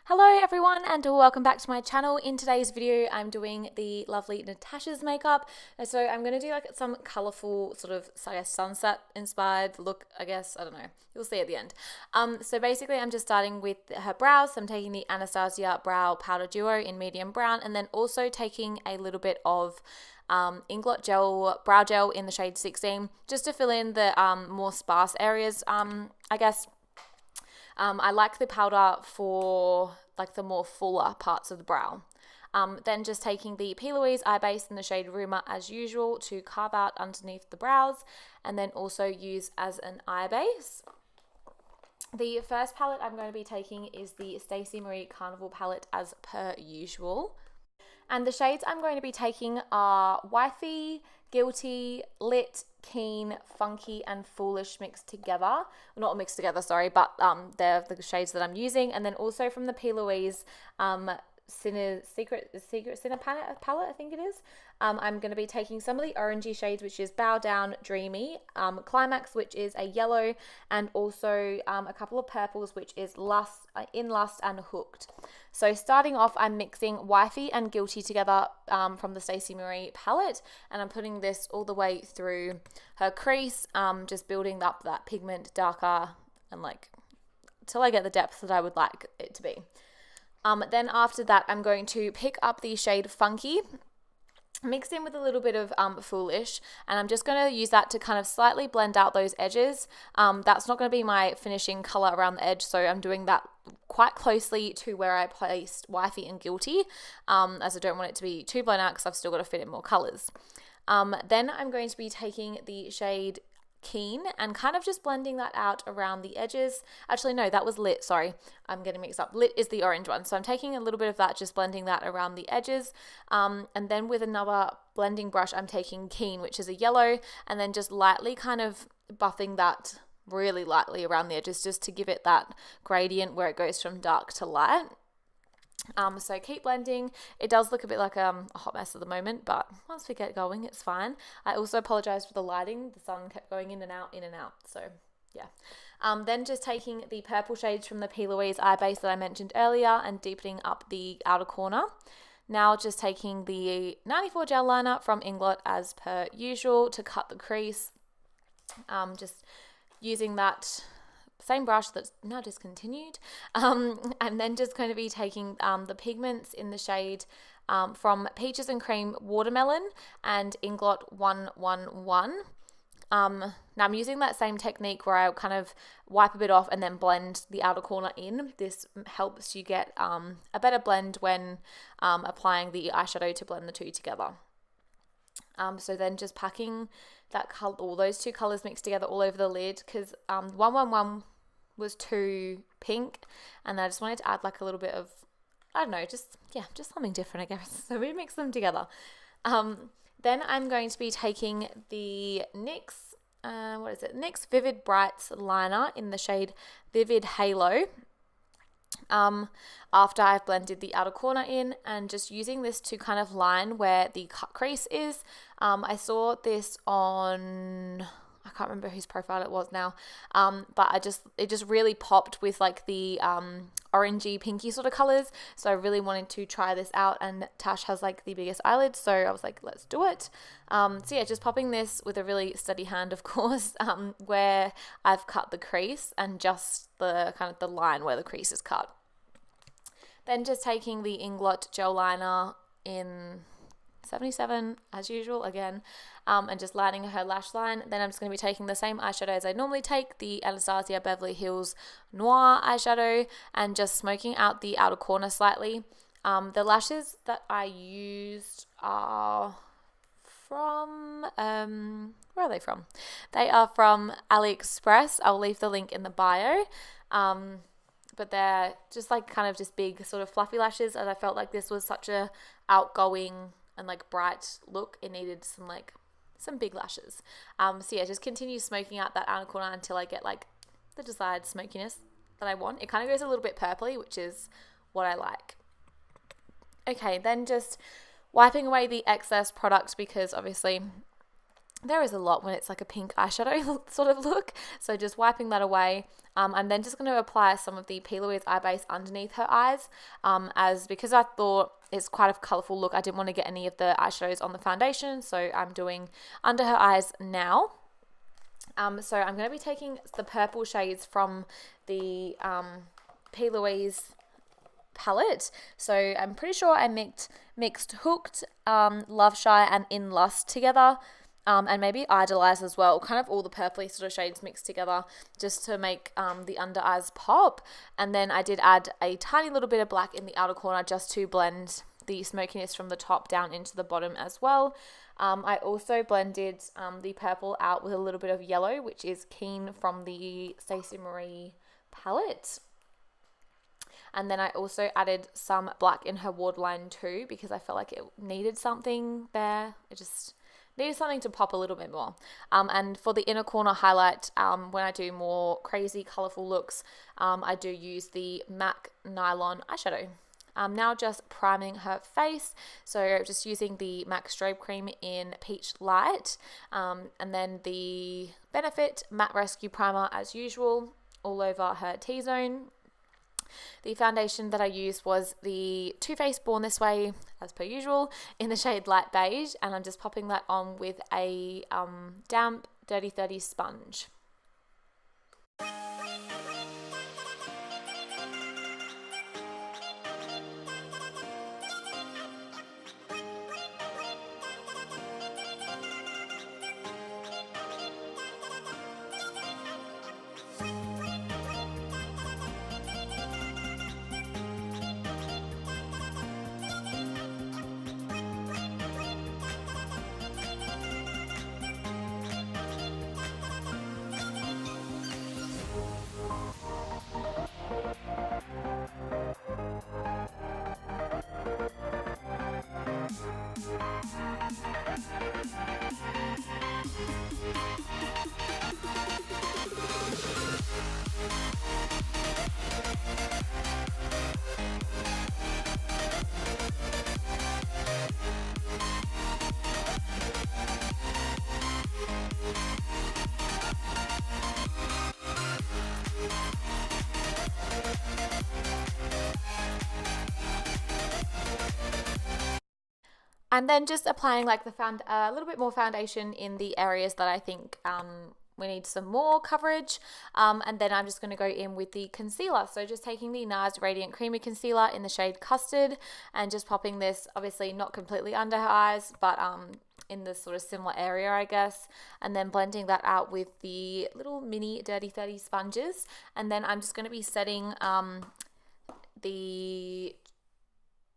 Hello everyone and welcome back to my channel. In today's video I'm doing the lovely Natasha's makeup. So I'm going to do like some colourful sort of sunset inspired look, I don't know. You'll see at the end. So basically I'm just starting with her brows. So I'm taking the Anastasia Brow Powder Duo in medium brown and then also taking a little bit of Inglot Gel Brow Gel in the shade 16 just to fill in the more sparse areas, I like the powder for like the more fuller parts of the brow. Then just taking the P. Louise eye base in the shade Rumour as usual to carve out underneath the brows and then also use as an eye base. The first palette I'm going to be taking is the Stacey Marie Carnival palette as per usual. And the shades I'm going to be taking are Wifey, Guilty, Lit, Keen, Funky, and Foolish mixed together. Not mixed together, sorry, but they're the shades that I'm using. And then also from the P. Louise Secret Sinner palette, I think it is. I'm going to be taking some of the orangey shades, which is Bow Down, Dreamy, Climax, which is a yellow, and also a couple of purples, which is In Lust and Hooked. So starting off, I'm mixing Wifey and Guilty together from the Stacey Marie palette, and I'm putting this all the way through her crease, just building up that pigment darker and like till I get the depth that I would like it to be. Then after that, I'm going to pick up the shade Funky, mixed in with a little bit of Foolish, and I'm just going to use that to kind of slightly blend out those edges. That's not going to be my finishing color around the edge, so I'm doing that quite closely to where I placed Wifey and Guilty, as I don't want it to be too blown out because I've still got to fit in more colors. Then I'm going to be taking the shade Keen and kind of just blending that out around the edges. Actually, no, that was Lit. Sorry, I'm getting mixed up. Lit is the orange one. So I'm taking a little bit of that, just blending that around the edges. And then with another blending brush, I'm taking Keen, which is a yellow, and then just lightly kind of buffing that really lightly around the edges just to give it that gradient where it goes from dark to light. So keep blending. It does look a bit like a hot mess at the moment, but once we get going, it's fine. I also apologize for the lighting. The sun kept going in and out. So yeah. Then just taking the purple shades from the P. Louise eye base that I mentioned earlier and deepening up the outer corner. Now just taking the 94 gel liner from Inglot as per usual to cut the crease. Just using that same brush that's now discontinued. I'm then just going to be taking the pigments in the shade from Peaches and Cream Watermelon and Inglot 111. Now I'm using that same technique where I kind of wipe a bit off and then blend the outer corner in. This helps you get a better blend when applying the eyeshadow to blend the two together. So then just packing that color, all those two colors mixed together all over the lid, because 111 was too pink and I just wanted to add like a little bit of, I don't know, just something different, I guess. So we mix them together. Then I'm going to be taking the NYX, NYX Vivid Brights liner in the shade Vivid Halo. After I've blended the outer corner in and just using this to kind of line where the cut crease is. I saw this on, I can't remember whose profile it was now, but it just really popped with like the orangey pinky sort of colors, so I really wanted to try this out, and Tash has like the biggest eyelids, so I was like, let's do it. So yeah, just popping this with a really steady hand, of course, where I've cut the crease and just the kind of the line where the crease is cut. Then just taking the Inglot gel liner in 77 as usual again, and just lining her lash line. Then I'm just going to be taking the same eyeshadow as I normally take, the Anastasia Beverly Hills Noir eyeshadow, and just smoking out the outer corner slightly. The lashes that I used are from, where are they from? They are from AliExpress. I'll leave the link in the bio. But they're just like kind of just big sort of fluffy lashes, and I felt like this was such a outgoing and like bright look. It needed some big lashes. So yeah, just continue smoking out that outer corner until I get like the desired smokiness that I want. It kind of goes a little bit purpley, which is what I like. Okay, then just wiping away the excess product, because obviously there is a lot when it's like a pink eyeshadow sort of look. So just wiping that away. I'm then just going to apply some of the P. Louise Eye Base underneath her eyes, because I thought it's quite a colourful look. I didn't want to get any of the eyeshadows on the foundation, so I'm doing under her eyes now. So I'm going to be taking the purple shades from the P. Louise palette. So I'm pretty sure I mixed Hooked, Love Shy and In Lust together. And maybe Idolize as well, kind of all the purpley sort of shades mixed together just to make the under eyes pop. And then I did add a tiny little bit of black in the outer corner just to blend the smokiness from the top down into the bottom as well. I also blended the purple out with a little bit of yellow, which is Keen from the Stacey Marie palette. And then I also added some black in her waterline too, because I felt like it needed something there. It just needed something to pop a little bit more. And for the inner corner highlight, when I do more crazy colourful looks, I do use the MAC Nylon eyeshadow. Now just priming her face, so just using the MAC Strobe Cream in Peach Light, and then the Benefit Matte Rescue Primer as usual all over her T-zone. The foundation that I used was the Too Faced Born This Way, as per usual, in the shade Light Beige, and I'm just popping that on with a damp Dirty 30 sponge. And then just applying like a little bit more foundation in the areas that I think we need some more coverage. And then I'm just going to go in with the concealer. So just taking the NARS Radiant Creamy Concealer in the shade Custard and just popping this, obviously not completely under her eyes, but in this sort of similar area, I guess. And then blending that out with the little mini Dirty 30 sponges. And then I'm just going to be setting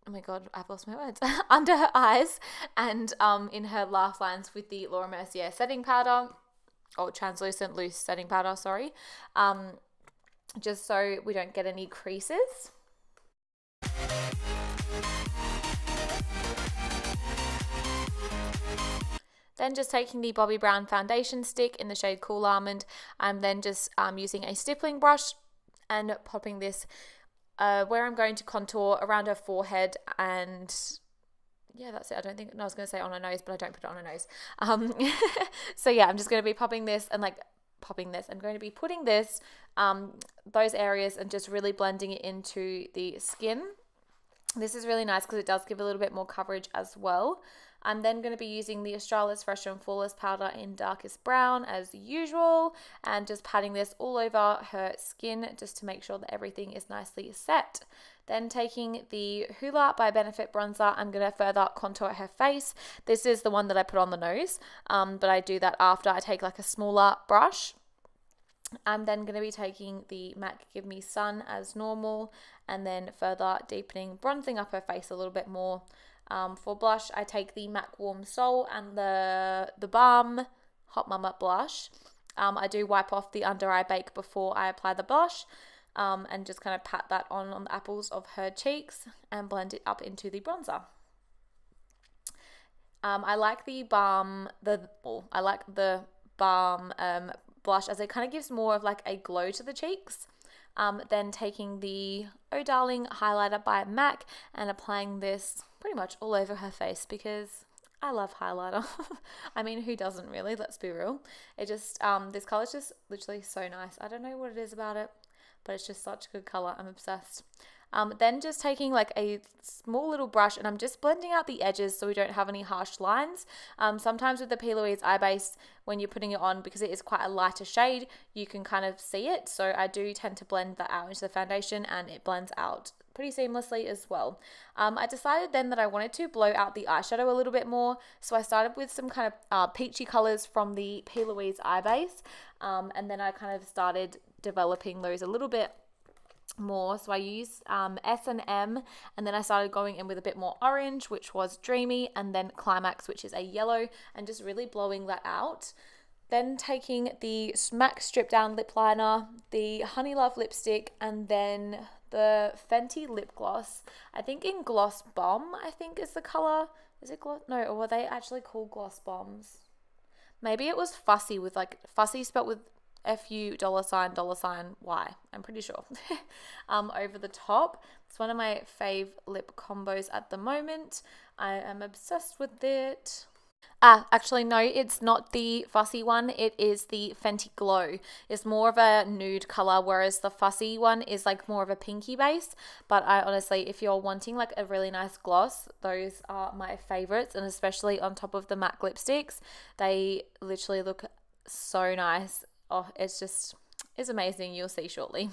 oh my god, I've lost my words, under her eyes and in her laugh lines with the Laura Mercier setting powder, or translucent loose setting powder, sorry, just so we don't get any creases. Then just taking the Bobbi Brown foundation stick in the shade Cool Almond, and then just using a stippling brush and popping this where I'm going to contour around her forehead, and yeah, that's it. I was going to say on her nose, but I don't put it on her nose. So yeah, I'm just going to be popping this and I'm going to be putting this, those areas, and just really blending it into the skin. This is really nice because it does give a little bit more coverage as well. I'm then going to be using the Australis Fresh and Flawless powder in darkest brown as usual, and just patting this all over her skin just to make sure that everything is nicely set. Then taking the Hoola by Benefit bronzer, I'm going to further contour her face. This is the one that I put on the nose, but I do that after I take like a smaller brush. I'm then going to be taking the MAC Give Me Sun as normal, and then further deepening, bronzing up her face a little bit more. For blush, I take the MAC Warm Soul and the Balm Hot Mama blush. I do wipe off the under eye bake before I apply the blush, and just kind of pat that on the apples of her cheeks and blend it up into the bronzer. I like the Balm, blush, as it kind of gives more of like a glow to the cheeks. Then taking the Oh Darling highlighter by MAC and applying this pretty much all over her face, because I love highlighter. I mean, who doesn't really? Let's be real. It just, this color's just literally so nice. I don't know what it is about it, but it's just such a good color. I'm obsessed. Then just taking like a small little brush and I'm just blending out the edges so we don't have any harsh lines. Sometimes with the P. Louise Eye Base, when you're putting it on, because it is quite a lighter shade, you can kind of see it. So I do tend to blend that out into the foundation and it blends out pretty seamlessly as well. I decided then that I wanted to blow out the eyeshadow a little bit more. So I started with some kind of peachy colors from the P. Louise Eye Base. And then I kind of started developing those a little bit more. So I used S&M, and then I started going in with a bit more orange, which was Dreamy, and then Climax, which is a yellow, and just really blowing that out. Then taking the MAC Strip Down Lip Liner, the Honey Love lipstick, and then the Fenty lip gloss. I think in Gloss Bomb, I think is the color. Is it gloss? No, or were they actually called Gloss Bombs? Maybe it was Fussy, with like Fussy spelled with FU $Y. I'm pretty sure. Over the top. It's one of my fave lip combos at the moment. I am obsessed with it. Actually, no, it's not the Fussy one. It is the Fenty Glow. It's more of a nude color, whereas the Fussy one is like more of a pinky base. But I honestly, if you're wanting like a really nice gloss, those are my favorites. And especially on top of the MAC lipsticks, they literally look so nice. Oh, it's amazing. You'll see shortly.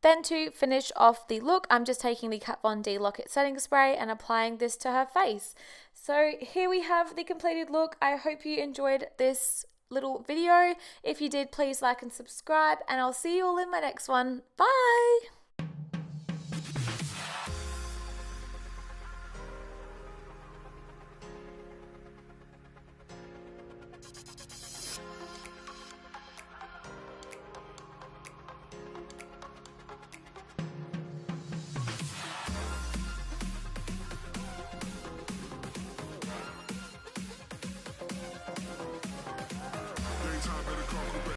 Then to finish off the look, I'm just taking the Kat Von D Lock-It Setting Spray and applying this to her face. So here we have the completed look. I hope you enjoyed this little video. If you did, please like and subscribe, and I'll see you all in my next one. Bye!